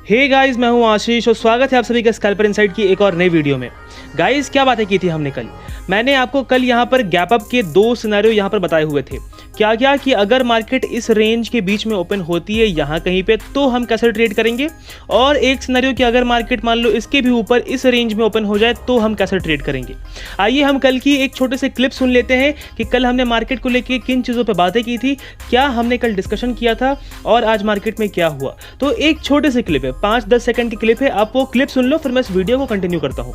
Hey guys, मैं हूं आशीष और स्वागत है आप सभी का स्कैल्पर इनसाइड की एक और नई वीडियो में। गाइस, क्या बातें की थी हमने कल। मैंने आपको कल यहां पर गैप अप के दो सिनेरियो यहां पर बताए हुए थे। क्या क्या कि अगर मार्केट इस रेंज के बीच में ओपन होती है यहां कहीं पे तो हम कैसे ट्रेड करेंगे, और एक सिनेरियो कि अगर मार्केट मान लो इसके भी ऊपर इस रेंज में ओपन हो जाए तो हम कैसे ट्रेड करेंगे। आइए हम कल की एक छोटे से क्लिप सुन लेते हैं कि कल हमने मार्केट को लेकर किन चीज़ों पर बातें की थी, क्या हमने कल डिस्कशन किया था और आज मार्केट में क्या हुआ। तो एक छोटे से क्लिप है, 5-10 सेकंड की क्लिप है, आप वो क्लिप सुन लो, फिर मैं इस वीडियो को कंटिन्यू करता हूँ।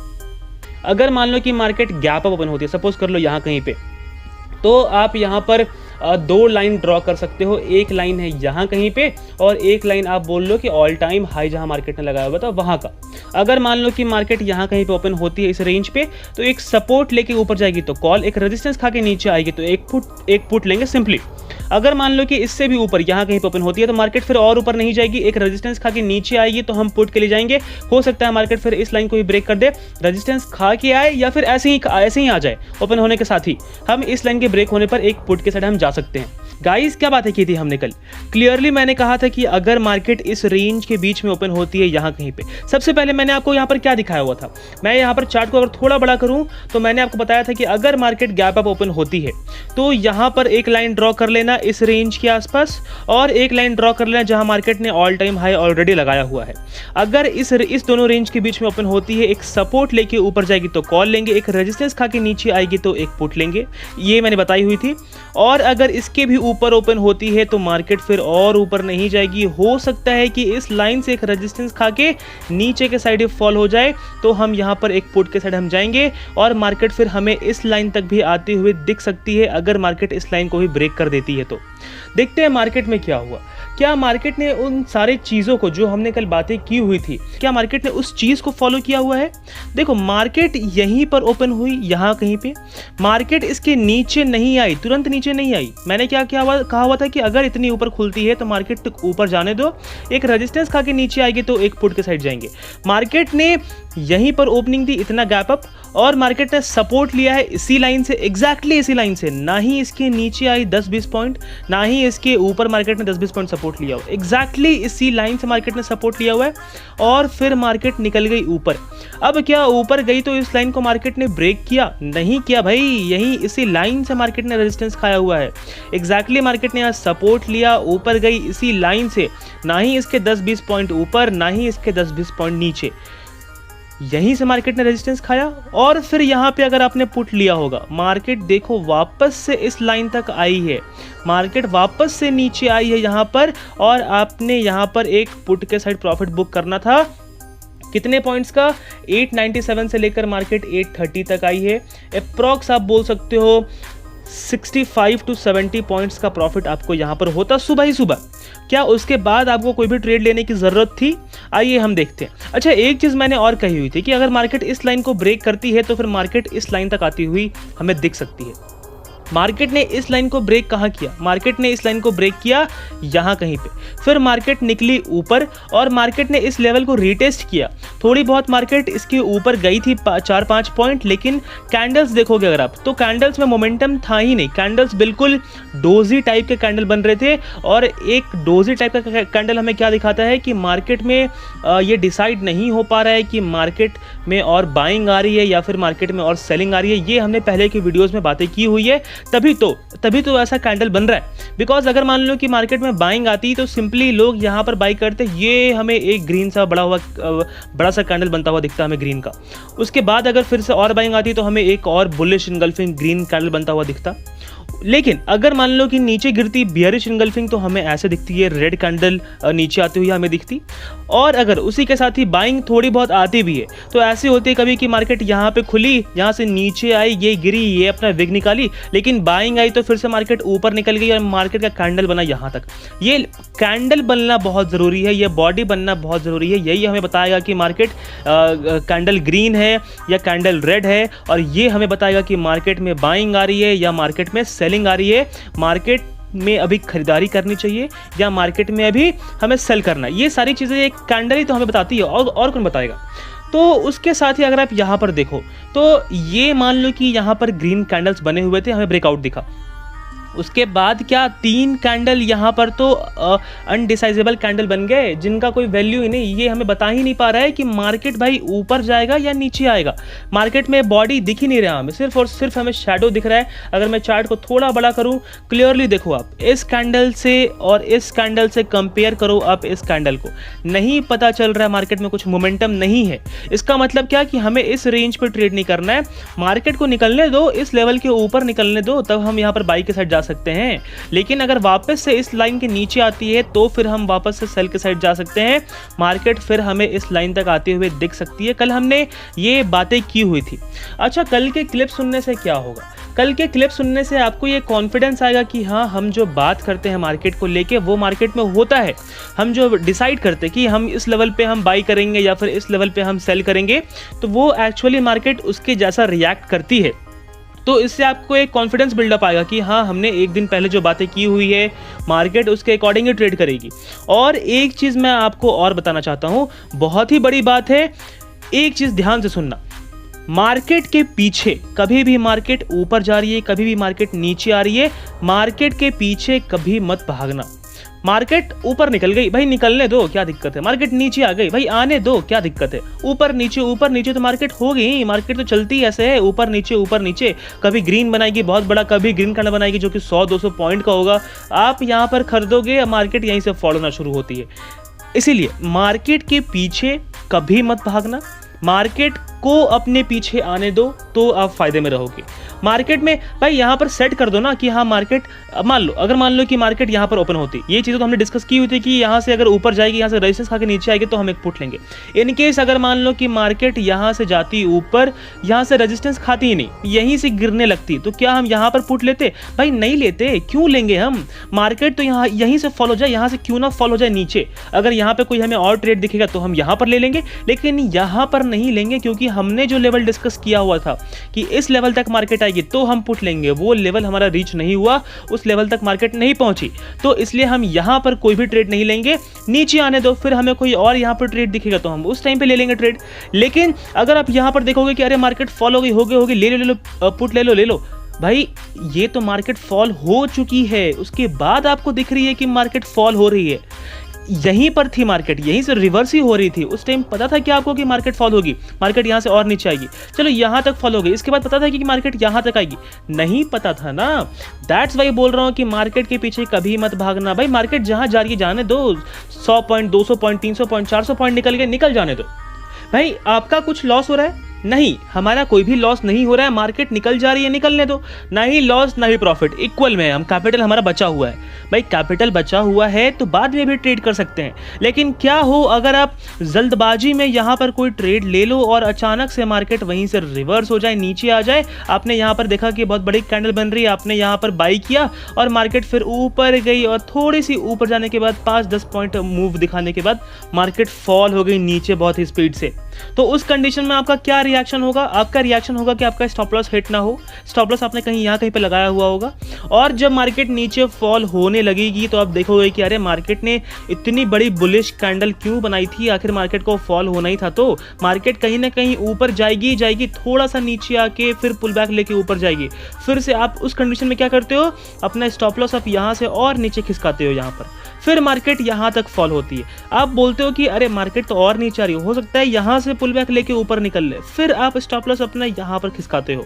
अगर मान लो कि मार्केट गैप अप ओपन होती है, सपोज कर लो यहाँ कहीं पे, तो आप यहाँ पर दो लाइन ड्रॉ कर सकते हो। एक लाइन है यहाँ कहीं पे और एक लाइन आप बोल लो कि ऑल टाइम हाई जहाँ मार्केट ने लगाया हुआ था वहाँ का। अगर मान लो कि मार्केट यहाँ कहीं पे ओपन होती है इस रेंज पे, तो एक सपोर्ट लेके ऊपर जाएगी तो कॉल, एक रेजिस्टेंस खा के नीचे आएगी तो एक पुट लेंगे सिंपली। अगर मान लो कि इससे भी ऊपर यहाँ कहीं पे ओपन होती है तो मार्केट फिर और ऊपर नहीं जाएगी, एक रेजिस्टेंस खा के नीचे आएगी तो हम पुट के लिए जाएंगे। हो सकता है मार्केट फिर इस लाइन को ही ब्रेक कर दे, रेजिस्टेंस खा के आए या फिर ऐसे ही आ जाए ओपन होने के साथ ही। हम इस लाइन के ब्रेक होने पर एक पुट के साइड हम जा सकते हैं। गाइस, क्या बातें की थी हमने कल। क्लियरली मैंने कहा था कि अगर मार्केट इस रेंज के बीच में ओपन होती है यहाँ कहीं पे, सबसे पहले मैंने आपको यहाँ पर क्या दिखाया हुआ था। मैं यहाँ पर चार्ट को अगर थोड़ा बड़ा करूँ तो मैंने आपको बताया था कि अगर मार्केट गैप अप ओपन होती है तो यहाँ पर एक लाइन ड्रॉ कर लेना इस रेंज के आसपास और एक लाइन ड्रॉ कर लेना जहाँ मार्केट ने ऑल टाइम हाई ऑलरेडी लगाया हुआ है। अगर इस दोनों रेंज के बीच में ओपन होती है, एक सपोर्ट लेके ऊपर जाएगी तो कॉल लेंगे, एक रेजिस्टेंस खा के नीचे आएगी तो एक पुट लेंगे, ये मैंने बताई हुई थी। और अगर इसके भी ऊपर ओपन होती है तो मार्केट फिर और ऊपर नहीं जाएगी। हो सकता है कि इस लाइन से एक रेजिस्टेंस खा के नीचे के साइड फॉल हो जाए तो हम यहाँ पर एक पुट के साइड हम जाएंगे और मार्केट फिर हमें इस लाइन तक भी आते हुए दिख सकती है अगर मार्केट इस लाइन को भी ब्रेक कर देती है तो। देखते हैं मार्केट में क्या हुआ। क्या मार्केट ने उन सारे चीज़ों को जो हमने कल बातें की हुई थी, क्या मार्केट ने उस चीज़ को फॉलो किया हुआ है। देखो, मार्केट यहीं पर ओपन हुई, यहाँ कहीं पे मार्केट इसके नीचे नहीं आई, तुरंत नीचे नहीं आई। मैंने कहा हुआ था कि अगर इतनी ऊपर खुलती है तो मार्केट तक ऊपर जाने दो, एक रेजिस्टेंस खा के नीचे आएगी तो एक पुट के साइड जाएंगे। मार्केट ने यहीं पर ओपनिंग दी, इतना गैप अप, और मार्केट ने सपोर्ट लिया है इसी लाइन से, एग्जैक्टली इसी लाइन से। ना ही इसके नीचे आई 10-20 पॉइंट, ना ही इसके ऊपर मार्केट ने 10-20 पॉइंट सपोर्ट लिया हुआ, एग्जैक्टली इसी लाइन से मार्केट ने सपोर्ट लिया हुआ है। और फिर मार्केट निकल गई ऊपर। अब क्या ऊपर गई तो इस लाइन को मार्केट ने ब्रेक किया? नहीं किया भाई, यहीं इसी लाइन से मार्केट ने रेजिस्टेंस खाया हुआ है। एग्जैक्टली मार्केट ने यहाँ सपोर्ट लिया, ऊपर गई इसी लाइन से, ना ही इसके 10-20 पॉइंट ऊपर, ना ही इसके 10-20 पॉइंट नीचे, यहीं से मार्केट ने रेजिस्टेंस खाया। और फिर यहाँ पे अगर आपने पुट लिया होगा, मार्केट देखो वापस से इस लाइन तक आई है, मार्केट वापस से नीचे आई है यहाँ पर, और आपने यहाँ पर एक पुट के साइड प्रॉफिट बुक करना था। कितने पॉइंट्स का? 897 से लेकर मार्केट 830 तक आई है। अप्रॉक्स आप बोल सकते हो 65 to 70 पॉइंट्स का प्रॉफिट आपको यहाँ पर होता सुबह ही सुबह। क्या उसके बाद आपको कोई भी ट्रेड लेने की ज़रूरत थी? आइए हम देखते हैं। अच्छा, एक चीज़ मैंने और कही हुई थी कि अगर मार्केट इस लाइन को ब्रेक करती है तो फिर मार्केट इस लाइन तक आती हुई हमें दिख सकती है। मार्केट ने इस लाइन को ब्रेक कहाँ किया? मार्केट ने इस लाइन को ब्रेक किया यहाँ कहीं पे, फिर मार्केट निकली ऊपर और मार्केट ने इस लेवल को रीटेस्ट किया। थोड़ी बहुत मार्केट इसके ऊपर गई थी 4-5 पॉइंट, लेकिन कैंडल्स देखोगे अगर आप तो कैंडल्स में मोमेंटम था ही नहीं। कैंडल्स बिल्कुल डोजी टाइप के कैंडल बन रहे थे, और एक डोजी टाइप का कैंडल हमें क्या दिखाता है कि मार्केट में ये डिसाइड नहीं हो पा रहा है कि मार्केट में और बाइंग आ रही है या फिर मार्केट में और सेलिंग आ रही है। ये हमने पहले की वीडियोज़ में बातें की हुई है, तभी तो ऐसा कैंडल बन रहा है। बिकॉज अगर मान लो कि मार्केट में बाइंग आती तो सिंपली लोग यहाँ पर बाई करते, ये हमें एक ग्रीन सा बड़ा सा कैंडल बनता हुआ दिखता है हमें ग्रीन का। उसके बाद अगर फिर से और बाइंग आती तो हमें एक और बुलिश इनगल्फिंग ग्रीन कैंडल बनता हुआ दिखता। लेकिन अगर मान लो कि नीचे गिरती बियरिश इनगल्फिंग तो हमें ऐसे दिखती है, रेड कैंडल नीचे आती हुई हमें दिखती। और अगर उसी के साथ ही बाइंग थोड़ी बहुत आती भी है तो ऐसे होती है कभी कि मार्केट यहाँ पे खुली, यहाँ से नीचे आई, ये गिरी, ये अपना विग निकाली, लेकिन बाइंग आई तो फिर से मार्केट ऊपर निकल गई और मार्केट का कैंडल बना यहाँ तक। ये कैंडल बनना बहुत ज़रूरी है, ये बॉडी बनना बहुत ज़रूरी है। यही हमें बताएगा कि मार्केट कैंडल ग्रीन है या कैंडल रेड है, और ये हमें बताएगा कि मार्केट में बाइंग आ रही है या मार्केट में सेलिंग आ रही है, मार्केट में अभी खरीदारी करनी चाहिए या मार्केट में अभी हमें सेल करना है। ये सारी चीज़ें एक कैंडल ही तो हमें बताती है, और कौन बताएगा। तो उसके साथ ही अगर आप यहाँ पर देखो तो ये मान लो कि यहाँ पर ग्रीन कैंडल्स बने हुए थे, हमें ब्रेकआउट दिखा। उसके बाद क्या 3 कैंडल यहाँ पर तो अनडिसाइजेबल कैंडल बन गए जिनका कोई वैल्यू ही नहीं। ये हमें बता ही नहीं पा रहा है कि मार्केट भाई ऊपर जाएगा या नीचे आएगा। मार्केट में बॉडी दिख ही नहीं रहा हमें, सिर्फ और सिर्फ हमें शैडो दिख रहा है। अगर मैं चार्ट को थोड़ा बड़ा करूं, क्लियरली देखो आप इस कैंडल से और इस कैंडल से कंपेयर करो आप इस कैंडल को, नहीं पता चल रहा है मार्केट में कुछ मोमेंटम नहीं है। इसका मतलब क्या कि हमें इस रेंज पर ट्रेड नहीं करना है, मार्केट को निकलने दो, इस लेवल के ऊपर निकलने दो, तब हम यहाँ पर बाई के साइड जा सकते हैं। लेकिन अगर वापस से इस लाइन के नीचे आती है तो फिर हम वापस से सेल के साइड जा सकते हैं। मार्केट फिर हमें इस लाइन तक आते हुए दिख सकती है। कल हमने ये बातें की हुई थी। अच्छा, कल के क्लिप सुनने से क्या होगा? कल के क्लिप सुनने से आपको ये कॉन्फिडेंस आएगा कि हाँ, हम जो बात करते हैं मार्केट को लेके वो मार्केट में होता है। हम जो डिसाइड करते हैं कि हम इस लेवल पे हम बाई करेंगे या फिर इस लेवल पे हम सेल करेंगे, तो वो एक्चुअली मार्केट उसके जैसा रिएक्ट करती है। तो इससे आपको एक कॉन्फिडेंस बिल्डअप आएगा कि हाँ, हमने एक दिन पहले जो बातें की हुई है मार्केट उसके अकॉर्डिंग ही ट्रेड करेगी। और एक चीज़ मैं आपको और बताना चाहता हूँ, बहुत ही बड़ी बात है, एक चीज़ ध्यान से सुनना। मार्केट के पीछे कभी भी मार्केट ऊपर जा रही है, कभी भी मार्केट नीचे आ रही है, मार्केट के पीछे कभी मत भागना। मार्केट ऊपर निकल गई भाई, निकलने दो, क्या दिक्कत है। मार्केट नीचे आ गई भाई, आने दो, क्या दिक्कत है। ऊपर नीचे तो मार्केट हो गई। मार्केट तो चलती ऐसे है, ऊपर नीचे। कभी ग्रीन बनाएगी बहुत बड़ा, कभी ग्रीन कैंडल बनाएगी जो कि 100-200 पॉइंट का होगा। आप यहाँ पर खरीदोगे, मार्केट यहीं से फॉल होना शुरू होती है। इसीलिए मार्केट के पीछे कभी मत भागना, मार्केट को अपने पीछे आने दो, तो आप फायदे में रहोगे। मार्केट में भाई यहाँ पर सेट कर दो ना कि हाँ, मार्केट मान लो कि मार्केट यहाँ पर ओपन होती, ये चीज़ तो हमने डिस्कस की हुई थी कि यहाँ से अगर ऊपर जाएगी, यहाँ से रेजिस्टेंस खा के नीचे आएगी तो हम एक पुट लेंगे। इन केस अगर मान लो कि मार्केट यहाँ से जाती ऊपर, यहाँ से रेजिस्टेंस खाती ही नहीं, यहीं से गिरने लगती, तो क्या हम यहाँ पर पुट लेते? भाई नहीं लेते। क्यों लेंगे हम? मार्केट तो यहाँ यहीं से फॉलो जाए, यहाँ से क्यों ना फॉलो जाए नीचे। अगर यहाँ पे कोई हमें और ट्रेड दिखेगा तो हम यहाँ पर ले लेंगे, लेकिन यहाँ पर नहीं लेंगे, क्योंकि हमने जो लेवल डिस्कस किया हुआ था कि इस लेवल तक मार्केट आएगी तो हम पुट लेंगे, वो लेवल हमारा रीच नहीं हुआ, उस लेवल तक मार्केट नहीं पहुंची, तो इसलिए हम यहां पर कोई भी ट्रेड नहीं लेंगे। नीचे आने दो, फिर हमें कोई और यहां पर ट्रेड दिखेगा तो हम उस टाइम पे ले लेंगे ट्रेड। लेकिन अगर आप यहां पर देखोगे कि अरे मार्केट फॉल हो गई, होगी, ले लो पुट ले लो, भाई ये तो मार्केट फॉल हो चुकी है, उसके बाद आपको दिख रही है कि मार्केट फॉल हो रही है। यहीं पर थी मार्केट, यहीं से रिवर्स ही हो रही थी। उस टाइम पता था कि आपको कि मार्केट फॉल होगी, मार्केट यहाँ से और नीचे आएगी, चलो यहाँ तक फॉल हो गई, इसके बाद पता था कि मार्केट यहाँ तक आएगी? नहीं पता था ना। दैट्स वाई बोल रहा हूँ कि मार्केट के पीछे कभी मत भागना। भाई मार्केट जहाँ जा रही है जाने दो, 100 पॉइंट, 200 पॉइंट, 300 पॉइंट, 400 पॉइंट निकल जाने दो। भाई आपका कुछ लॉस हो रहा है? नहीं, हमारा कोई भी लॉस नहीं हो रहा है। मार्केट निकल जा रही है, निकलने दो, ना ही लॉस ना ही प्रॉफिट, इक्वल में हम। कैपिटल हमारा बचा हुआ है भाई, कैपिटल बचा हुआ है तो बाद में भी ट्रेड कर सकते हैं। लेकिन क्या हो अगर आप जल्दबाजी में यहाँ पर कोई ट्रेड ले लो और अचानक से मार्केट वहीं से रिवर्स हो जाए, नीचे आ जाए। आपने यहाँ पर देखा कि बहुत बड़ी कैंडल बन रही है, आपने यहाँ पर बाई किया और मार्केट फिर ऊपर गई और थोड़ी सी ऊपर जाने के बाद 5-10 पॉइंट मूव दिखाने के बाद मार्केट फॉल हो गई नीचे बहुत ही स्पीड से। तो उस कंडीशन में आपका क्या रिएक्शन होगा? आपका रिएक्शन होगा कि आपका स्टॉप लॉस हिट ना हो। स्टॉप लॉस आपने कहीं यहाँ कहीं पे लगाया हुआ होगा, और जब मार्केट नीचे फॉल होने लगेगी तो आप देखोगे कि अरे मार्केट ने इतनी बड़ी बुलिश कैंडल क्यों बनाई थी, आखिर मार्केट को फॉल होना ही था। तो मार्केट कहीं ना कहीं ऊपर जाएगी, थोड़ा सा नीचे आके फिर पुल बैक लेके ऊपर जाएगी। फिर से आप उस कंडीशन में क्या करते हो? अपना स्टॉप लॉस आप यहाँ से और नीचे खिसकाते हो यहाँ पर, फिर मार्केट यहाँ तक फॉल होती है। आप बोलते हो कि अरे मार्केट तो और नीचे आ रही हो सकता है यहाँ से पुल बैक लेके ऊपर निकल ले, फिर आप स्टॉप लॉस अपना यहाँ पर खिसकाते हो।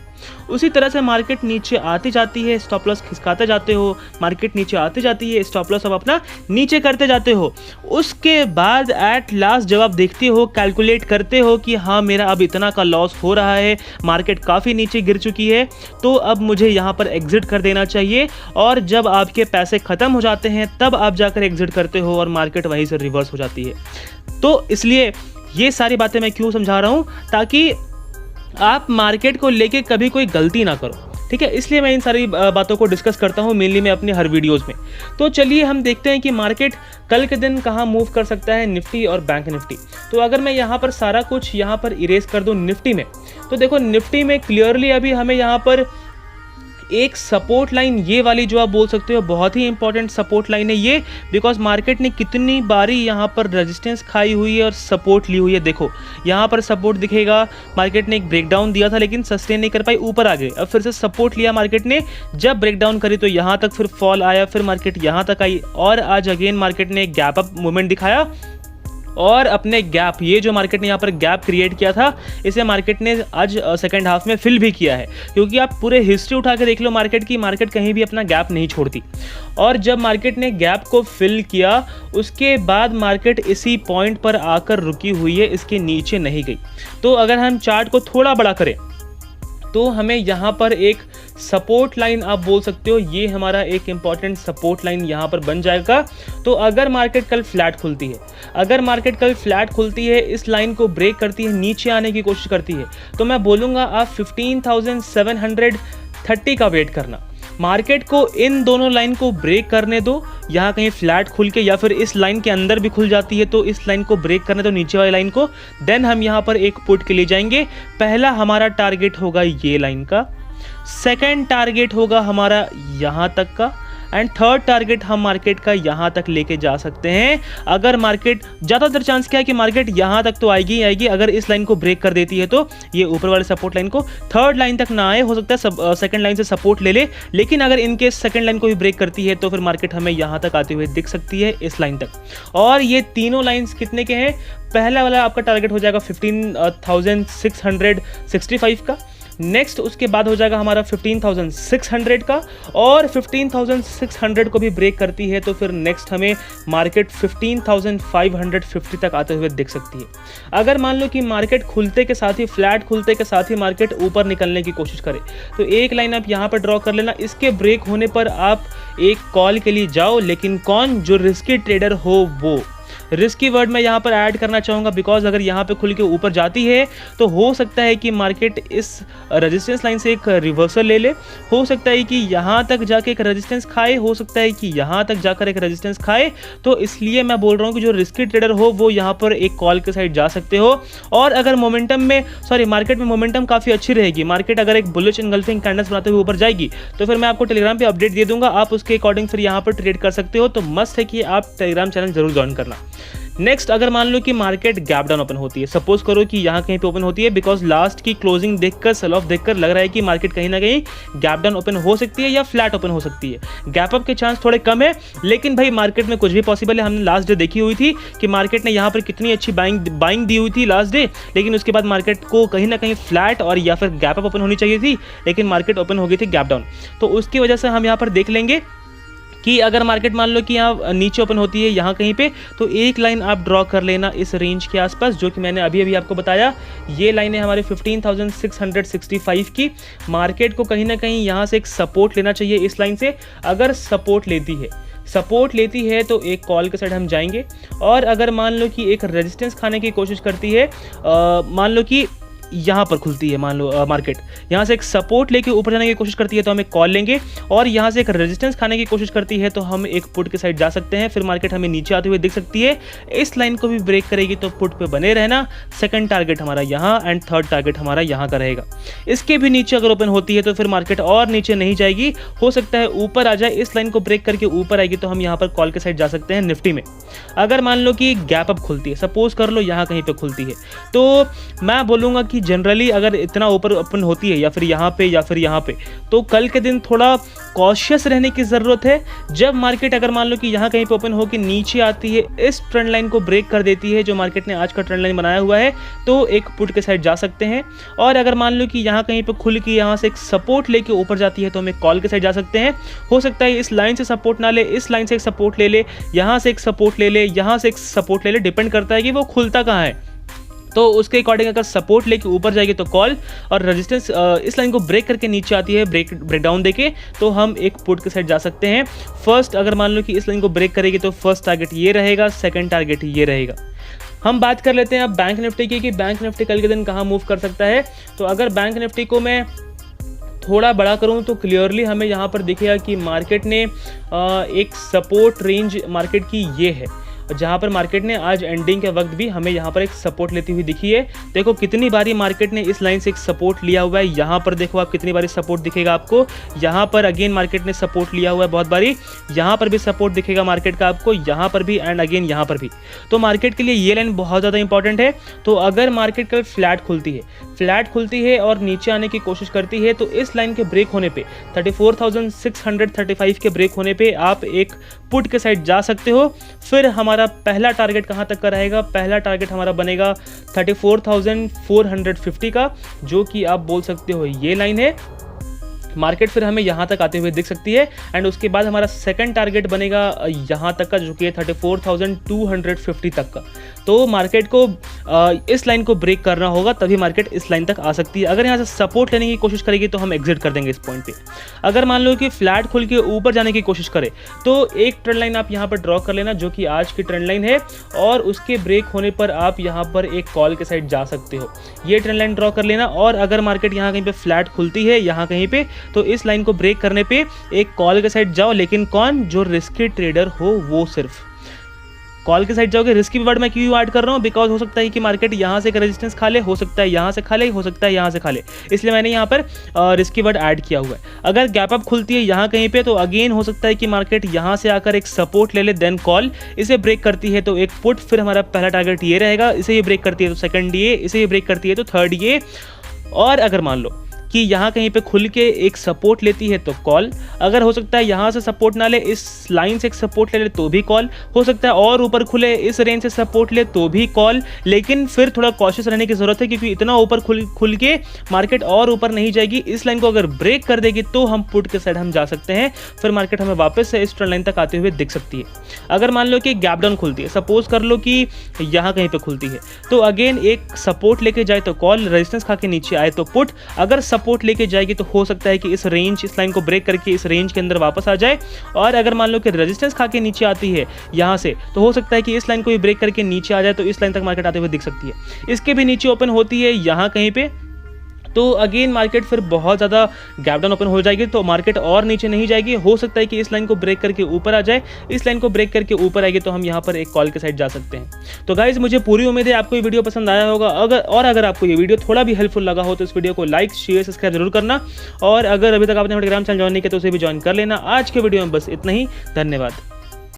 उसी तरह से मार्केट नीचे आती जाती है, स्टॉप लॉस खिसकाते जाते हो, मार्केट नीचे आती जाती है, स्टॉप लॉस आप अपना नीचे करते जाते हो। उसके बाद एट लास्ट जब आप देखते हो, कैलकुलेट करते हो कि हाँ मेरा अब इतना का लॉस हो रहा है, मार्केट काफ़ी नीचे गिर चुकी है, तो अब मुझे यहाँ पर एग्जिट कर देना चाहिए। और जब आपके पैसे ख़त्म हो जाते हैं तब आप जाकर एग्जिट करते हो और मार्केट वहीं से रिवर्स हो जाती है। तो इसलिए ये सारी बातें मैं क्यों समझा रहा हूँ, ताकि आप मार्केट को लेके कभी कोई गलती ना करो, ठीक है। इसलिए मैं इन सारी बातों को डिस्कस करता हूँ मेनली मैं अपने हर वीडियोस में। तो चलिए हम देखते हैं कि मार्केट कल के दिन कहाँ मूव कर सकता है, निफ्टी और बैंक निफ्टी। तो अगर मैं यहाँ पर सारा कुछ यहाँ पर इरेज कर दूँ निफ्टी में, तो देखो निफ्टी में क्लियरली अभी हमें यहाँ पर एक सपोर्ट लाइन ये वाली जो आप बोल सकते हो बहुत ही इंपॉर्टेंट सपोर्ट लाइन है ये, बिकॉज मार्केट ने कितनी बारी यहाँ पर रेजिस्टेंस खाई हुई है और सपोर्ट ली हुई है। देखो यहाँ पर सपोर्ट दिखेगा, मार्केट ने एक ब्रेकडाउन दिया था लेकिन सस्टेन नहीं कर पाई, ऊपर आ गए, अब फिर से सपोर्ट लिया मार्केट ने, जब ब्रेकडाउन करी तो यहाँ तक फिर फॉल आया, फिर मार्केट यहाँ तक आई और आज अगेन मार्केट ने गैप अप मूवमेंट दिखाया और अपने गैप, ये जो मार्केट ने यहाँ पर गैप क्रिएट किया था इसे मार्केट ने आज सेकंड हाफ में फिल भी किया है, क्योंकि आप पूरे हिस्ट्री उठा के देख लो मार्केट की, मार्केट कहीं भी अपना गैप नहीं छोड़ती। और जब मार्केट ने गैप को फिल किया उसके बाद मार्केट इसी पॉइंट पर आकर रुकी हुई है, इसके नीचे नहीं गई। तो अगर हम चार्ट को थोड़ा बड़ा करें तो हमें यहाँ पर एक सपोर्ट लाइन आप बोल सकते हो, ये हमारा एक इम्पॉर्टेंट सपोर्ट लाइन यहाँ पर बन जाएगा। तो अगर मार्केट कल फ्लैट खुलती है, अगर मार्केट कल फ्लैट खुलती है, इस लाइन को ब्रेक करती है, नीचे आने की कोशिश करती है, तो मैं बोलूँगा आप 15,730 का वेट करना। मार्केट को इन दोनों लाइन को ब्रेक करने दो, यहाँ कहीं फ्लैट खुल के या फिर इस लाइन के अंदर भी खुल जाती है तो इस लाइन को ब्रेक करने दो, नीचे वाली लाइन को, देन हम यहाँ पर एक पुट के लिए जाएंगे। पहला हमारा टारगेट होगा ये लाइन का, सेकंड टारगेट होगा हमारा यहाँ तक का, एंड थर्ड टारगेट हम मार्केट का यहाँ तक लेके जा सकते हैं। अगर मार्केट, ज़्यादातर चांस क्या है कि मार्केट यहाँ तक तो आएगी ही आएगी, अगर इस लाइन को ब्रेक कर देती है तो ये ऊपर वाले सपोर्ट लाइन को, थर्ड लाइन तक ना आए, हो सकता है सेकंड लाइन से सपोर्ट ले ले, लेकिन अगर इनकेस सेकंड लाइन को भी ब्रेक करती है तो फिर मार्केट हमें यहाँ तक आते हुए दिख सकती है, इस लाइन तक। और ये तीनों लाइन्स कितने के हैं? पहला वाला आपका टारगेट हो जाएगा 15,665 का, नेक्स्ट उसके बाद हो जाएगा हमारा 15,600 का, और 15,600 को भी ब्रेक करती है तो फिर नेक्स्ट हमें मार्केट 15,550 तक आते हुए दिख सकती है। अगर मान लो कि मार्केट खुलते के साथ ही, फ्लैट खुलते के साथ ही मार्केट ऊपर निकलने की कोशिश करे तो एक लाइन आप यहाँ पर ड्रॉ कर लेना, इसके ब्रेक होने पर आप एक कॉल के लिए जाओ, लेकिन कौन? जो रिस्की ट्रेडर हो वो। रिस्की वर्ड मैं यहाँ पर ऐड करना चाहूँगा, बिकॉज अगर यहाँ पे खुल के ऊपर जाती है तो हो सकता है कि मार्केट इस रेजिस्टेंस लाइन से एक रिवर्सल ले ले, हो सकता है कि यहाँ तक जाके एक रेजिस्टेंस खाए, हो सकता है कि यहाँ तक जाकर एक रेजिस्टेंस खाए। तो इसलिए मैं बोल रहा हूँ कि जो रिस्की ट्रेडर हो वो यहाँ पर एक कॉल के साइड जा सकते हो। और अगर मोमेंटम में, मार्केट में मोमेंटम काफ़ी अच्छी रहेगी, मार्केट अगर एक बुलिश एनगल्फिंग कैंडल्स बनाते हुए ऊपर जाएगी तो फिर मैं आपको टेलीग्राम पे अपडेट दे दूंगा, आप उसके अकॉर्डिंग फिर यहाँ पर ट्रेड कर सकते हो। तो मस्ट है कि आप टेलीग्राम चैनल जरूर ज्वाइन करना। नेक्स्ट, अगर मान लो कि मार्केट गैप डाउन ओपन होती है, सपोज करो कि यहाँ कहीं पे ओपन होती है, बिकॉज लास्ट की क्लोजिंग देखकर, सेल ऑफ देखकर लग रहा है कि मार्केट कहीं ना कहीं गैप डाउन ओपन हो सकती है या फ्लैट ओपन हो सकती है। गैप अप के चांस थोड़े कम है, लेकिन भाई मार्केट में कुछ भी पॉसिबल है। हमने लास्ट डे देखी हुई थी कि मार्केट ने यहाँ पर कितनी अच्छी बाइंग दी हुई थी लास्ट डे, लेकिन उसके बाद मार्केट को कहीं ना कहीं फ्लैट और या फिर गैप अप ओपन होनी चाहिए थी, लेकिन मार्केट ओपन हो गई थी गैप डाउन। तो उसकी वजह से हम यहाँ पर देख लेंगे कि अगर मार्केट मान लो कि यहाँ नीचे ओपन होती है यहाँ कहीं पे, तो एक लाइन आप ड्रॉ कर लेना इस रेंज के आसपास, जो कि मैंने अभी आपको बताया। ये लाइन है हमारे 15,665 की। मार्केट को कहीं ना कहीं यहाँ से एक सपोर्ट लेना चाहिए इस लाइन से। अगर सपोर्ट लेती है तो एक कॉल के साइड हम जाएंगे, और अगर मान लो कि एक रेजिस्टेंस खाने की कोशिश करती है, मान लो कि यहाँ पर खुलती है, मान लो मार्केट यहाँ से एक सपोर्ट लेके ऊपर जाने की कोशिश करती है तो हम एक कॉल लेंगे, और यहाँ से एक रेजिस्टेंस खाने की कोशिश करती है तो हम एक पुट के साइड जा सकते हैं। फिर मार्केट हमें नीचे आते हुए दिख सकती है, इस लाइन को भी ब्रेक करेगी तो पुट पे बने रहना। सेकंड टारगेट हमारा यहाँ एंड थर्ड टारगेट हमारा यहाँ का रहेगा। इसके भी नीचे अगर ओपन होती है तो फिर मार्केट और नीचे नहीं जाएगी, हो सकता है ऊपर आ जाए, इस लाइन को ब्रेक करके ऊपर आएगी तो हम यहाँ पर कॉल के साइड जा सकते हैं निफ्टी में। अगर मान लो कि गैप अप खुलती है, सपोज कर लो यहाँ कहीं पे खुलती है, तो मैं बोलूँगा कि जनरली अगर इतना ऊपर ओपन होती है या फिर यहाँ पे, तो कल के दिन थोड़ा कॉशियस रहने की ज़रूरत है। जब मार्केट अगर मान लो कि यहाँ कहीं पे ओपन हो कि नीचे आती है, इस ट्रेंड लाइन को ब्रेक कर देती है जो मार्केट ने आज का ट्रेंड लाइन बनाया हुआ है, तो एक पुट के साइड जा सकते हैं। और अगर मान लो कि यहाँ कहीं पे खुल के यहाँ से एक सपोर्ट लेके ऊपर जाती है तो हम एक कॉल के साइड जा सकते हैं। हो सकता है इस लाइन से सपोर्ट ना ले, इस लाइन से एक सपोर्ट ले ले, यहाँ से एक सपोर्ट ले ले, यहाँ से एक सपोर्ट ले ले, डिपेंड करता है कि वो खुलता कहाँ है। तो उसके अकॉर्डिंग अगर सपोर्ट लेके ऊपर जाएगी तो कॉल, और रेजिस्टेंस इस लाइन को ब्रेक करके नीचे आती है ब्रेकडाउन देके, तो हम एक पुट के साइड जा सकते हैं। फर्स्ट, अगर मान लो कि इस लाइन को ब्रेक करेगी तो फर्स्ट टारगेट ये रहेगा, सेकंड टारगेट ये रहेगा। हम बात कर लेते हैं अब बैंक निफ्टी की कि बैंक निफ्टी कल के दिन कहाँ मूव कर सकता है। तो अगर बैंक निफ्टी को मैं थोड़ा बड़ा करूं तो क्लियरली हमें यहाँ पर दिखेगा कि मार्केट ने एक सपोर्ट रेंज मार्केट की ये है, जहाँ पर मार्केट ने आज एंडिंग के वक्त भी हमें यहाँ पर एक सपोर्ट लेती हुई दिखी है। देखो कितनी बारी मार्केट ने इस लाइन से एक सपोर्ट लिया हुआ है, यहाँ पर देखो आप कितनी बारी सपोर्ट दिखेगा आपको, यहाँ पर अगेन मार्केट ने सपोर्ट लिया हुआ है बहुत बारी, यहाँ पर भी सपोर्ट दिखेगा मार्केट का आपको, यहाँ पर भी एंड अगेन यहाँ पर भी। तो मार्केट के लिए ये लाइन बहुत ज़्यादा इंपॉर्टेंट है। तो अगर मार्केट कल फ्लैट खुलती है और नीचे आने की कोशिश करती है, तो इस लाइन के ब्रेक होने पे 34,635 के ब्रेक होने पे आप एक पुट के साइड जा सकते हो। फिर हमारा पहला टारगेट कहाँ तक का रहेगा, पहला टारगेट हमारा बनेगा 34,450 का, जो कि आप बोल सकते हो ये लाइन है। मार्केट फिर हमें यहाँ तक आते हुए दिख सकती है एंड उसके बाद हमारा सेकंड टारगेट बनेगा यहाँ तक का, जो कि है 34,250 तक का। तो मार्केट को इस लाइन को ब्रेक करना होगा, तभी मार्केट इस लाइन तक आ सकती है। अगर यहाँ से सपोर्ट लेने की कोशिश करेगी तो हम एग्जिट कर देंगे इस पॉइंट पे। अगर मान लो कि फ्लैट खुल के ऊपर जाने की कोशिश करे तो एक ट्रेंड लाइन आप यहाँ पर ड्रॉ कर लेना, जो कि आज की ट्रेंड लाइन है, और उसके ब्रेक होने पर आप यहाँ पर एक कॉल के साइड जा सकते हो। ये ट्रेंड लाइन ड्रॉ कर लेना। और अगर मार्केट यहाँ कहीं पे फ्लैट खुलती है यहाँ कहीं पे, तो इस लाइन को ब्रेक करने पे एक कॉल के साइड जाओ, लेकिन कौन, जो रिस्की ट्रेडर हो वो सिर्फ कॉल के साइड जाओगे। रिस्की वर्ड मैं क्यों ऐड कर रहा हूँ, बिकॉज हो सकता है कि मार्केट यहाँ से एक रेजिस्टेंस खा ले, हो सकता है यहाँ से खा ले, हो सकता है यहाँ से खा ले, इसलिए मैंने यहाँ पर रिस्की वर्ड ऐड किया हुआ है। अगर गैप अप खुलती है यहाँ कहीं पे, तो अगेन हो सकता है कि मार्केट यहाँ से आकर एक सपोर्ट ले ले, देन कॉल, इसे ब्रेक करती है तो एक पुट, फिर हमारा पहला टारगेट ये रहेगा, इसे ये ब्रेक करती है तो सेकंड ये, इसे ये ब्रेक करती है तो थर्ड ये। और अगर मान लो कि यहाँ कहीं पे खुल के एक सपोर्ट लेती है तो कॉल, अगर हो सकता है यहाँ से सपोर्ट ना ले, इस लाइन से एक सपोर्ट ले ले तो भी कॉल, हो सकता है और ऊपर खुले इस रेंज से सपोर्ट ले तो भी कॉल। लेकिन फिर थोड़ा कॉशियस रहने की ज़रूरत है, क्योंकि इतना ऊपर खुल के मार्केट और ऊपर नहीं जाएगी। इस लाइन को अगर ब्रेक कर देगी तो हम पुट के साइड हम जा सकते हैं, फिर मार्केट हमें वापस से इस ट्रेंड लाइन तक आते हुए दिख सकती है। अगर मान लो कि गैप डाउन खुलती है, सपोज कर लो कि यहाँ कहीं पर खुलती है, तो अगेन एक सपोर्ट लेके जाए तो कॉल, रेजिस्टेंस खा के नीचे आए तो पुट। अगर सपोर्ट लेके जाएगी तो हो सकता है कि इस लाइन को ब्रेक करके इस रेंज के अंदर वापस आ जाए। और अगर मान लो कि रेजिस्टेंस खा के नीचे आती है यहाँ से, तो हो सकता है कि इस लाइन को भी ब्रेक करके नीचे आ जाए, तो इस लाइन तक मार्केट आते हुए दिख सकती है। इसके भी नीचे ओपन होती है यहाँ कहीं पे, तो अगेन मार्केट फिर बहुत ज़्यादा गैप डाउन ओपन हो जाएगी, तो मार्केट और नीचे नहीं जाएगी। हो सकता है कि इस लाइन को ब्रेक करके ऊपर आ जाए, इस लाइन को ब्रेक करके ऊपर आएगी तो हम यहाँ पर एक कॉल के साइड जा सकते हैं। तो गाइज मुझे पूरी उम्मीद है आपको ये वीडियो पसंद आया होगा। अगर आपको ये वीडियो थोड़ा भी हेल्पफुल लगा हो तो इस वीडियो को लाइक शेयर सब्सक्राइब जरूर करना। और अगर अभी तक आपने टेलीग्राम चैनल ज्वाइन नहीं किया तो उसे भी ज्वाइन कर लेना। आज के वीडियो में बस इतना ही, धन्यवाद।